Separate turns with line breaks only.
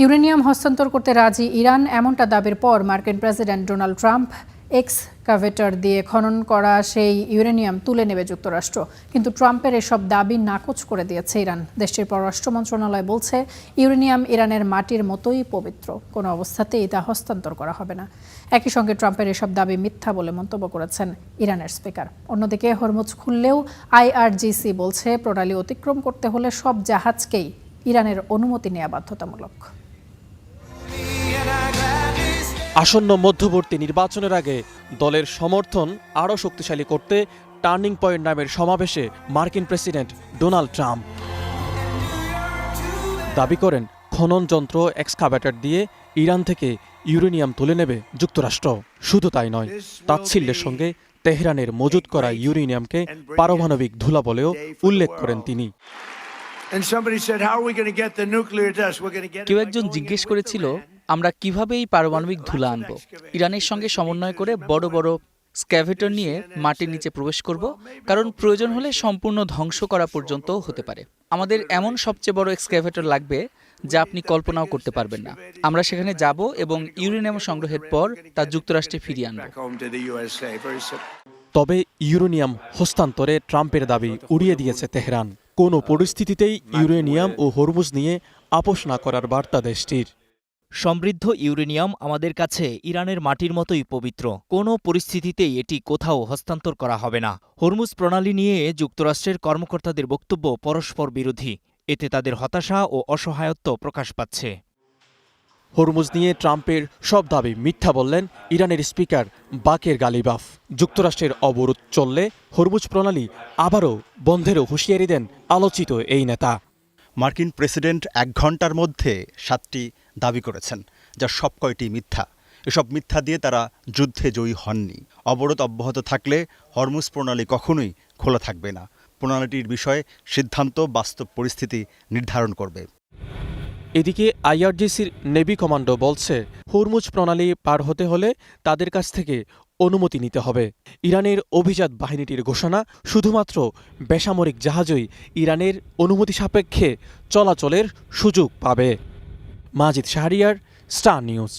Uranium হস্তান্তর করতে রাজি ইরান, এমনটা দাবির পর মার্কিন প্রেসিডেন্ট ডোনাল্ড ট্রাম্প এক্সকাভেটর দিয়ে খনন করা সেই ইউরেনিয়াম তুলে নেবে যুক্তরাষ্ট্র। কিন্তু ট্রাম্পের এসব দাবি নাকচ করে দিয়েছে ইরান। দেশটির পররাষ্ট্র মন্ত্রণালয় বলছে, ইউরেনিয়াম ইরানের মাটির মতোই পবিত্র, কোনো অবস্থাতেই তা হস্তান্তর করা হবে না। একই সঙ্গে ট্রাম্পের এসব দাবি মিথ্যা বলে মন্তব্য করেছেন ইরানের স্পিকার। অন্যদিকে হরমুজ খুললেও IRGC বলছে, প্রণালী অতিক্রম করতে হলে সব জাহাজকেই ইরানের অনুমতি নেওয়া বাধ্যতামূলক।
আসন্ন মধ্যবর্তী নির্বাচনের আগে দলের সমর্থন আরও শক্তিশালী করতে টার্নিং পয়েন্ট নামের সমাবেশে মার্কিন প্রেসিডেন্ট ডোনাল্ড ট্রাম্প দাবি করেন, খনন যন্ত্র এক্সকাভেটর দিয়ে ইরান থেকে ইউরেনিয়াম তুলে নেবে যুক্তরাষ্ট্র। শুধু তাই নয়, তাচ্ছিল্যের সঙ্গে তেহরানের মজুত করা ইউরেনিয়ামকে পারমাণবিক ধুলা বলেও উল্লেখ করেন তিনি।
কেউ একজন জিজ্ঞেস করেছিল, আমরা কিভাবে এই পারমাণবিক ধুলা আনব? ইরানের সঙ্গে সমন্বয় করে বড় বড় স্ক্যাভেটর নিয়ে মাটির নিচে প্রবেশ করব, কারণ প্রয়োজন হলে সম্পূর্ণ ধ্বংস করা পর্যন্ত হতে পারে। আমাদের এমন সবচেয়ে বড় এক্সক্যাভেটর লাগবে যা আপনি কল্পনাও করতে পারবেন না। আমরা সেখানে যাব এবং ইউরেনিয়াম সংগ্রহের পর তা যুক্তরাষ্ট্রে ফিরিয়ে আনব।
তবে ইউরেনিয়াম হস্তান্তরে ট্রাম্পের দাবি উড়িয়ে দিয়েছে তেহরান। কোনো পরিস্থিতিতেই ইউরেনিয়াম ও হরমুজ নিয়ে আপোষ না করার বার্তা দেশটির।
সমৃদ্ধ ইউরেনিয়াম আমাদের কাছে ইরানের মাটির মতোই পবিত্র, কোনো পরিস্থিতিতেই এটি কোথাও হস্তান্তর করা হবে না। হরমুজ প্রণালী নিয়ে যুক্তরাষ্ট্রের কর্মকর্তাদের বক্তব্য পরস্পর বিরোধী, এতে তাদের হতাশা ও অসহায়ত্ব প্রকাশ পাচ্ছে।
হরমুজ নিয়ে ট্রাম্পের সব দাবি মিথ্যা বললেন ইরানের স্পিকার বাকের গালিবাফ। যুক্তরাষ্ট্রের অবরোধ চললে হরমুজ প্রণালী আবারও বন্ধেরও হুঁশিয়ারি দেন আলোচিত এই নেতা।
মার্কিন প্রেসিডেন্ট 1 ঘণ্টার মধ্যে 7টি দাবি করেছেন, যা সবকয়টি মিথ্যা। এসব মিথ্যা দিয়ে তারা যুদ্ধে জয়ী হননি। অবরোধ অব্যাহত থাকলে হরমুজ প্রণালী কখনোই খোলা থাকবে না। প্রণালীটির বিষয়ে সিদ্ধান্ত বাস্তব পরিস্থিতি নির্ধারণ করবে।
এদিকে IRGCর নেভি কমান্ডো বলছে, হরমুজ প্রণালী পার হতে হলে তাদের কাছ থেকে অনুমতি নিতে হবে। ইরানের অভিজাত বাহিনীটির ঘোষণা, শুধুমাত্র বেসামরিক জাহাজই ইরানের অনুমতি সাপেক্ষে চলাচলের সুযোগ পাবে। মাজিদ শাহরিয়ার, স্টার নিউজ।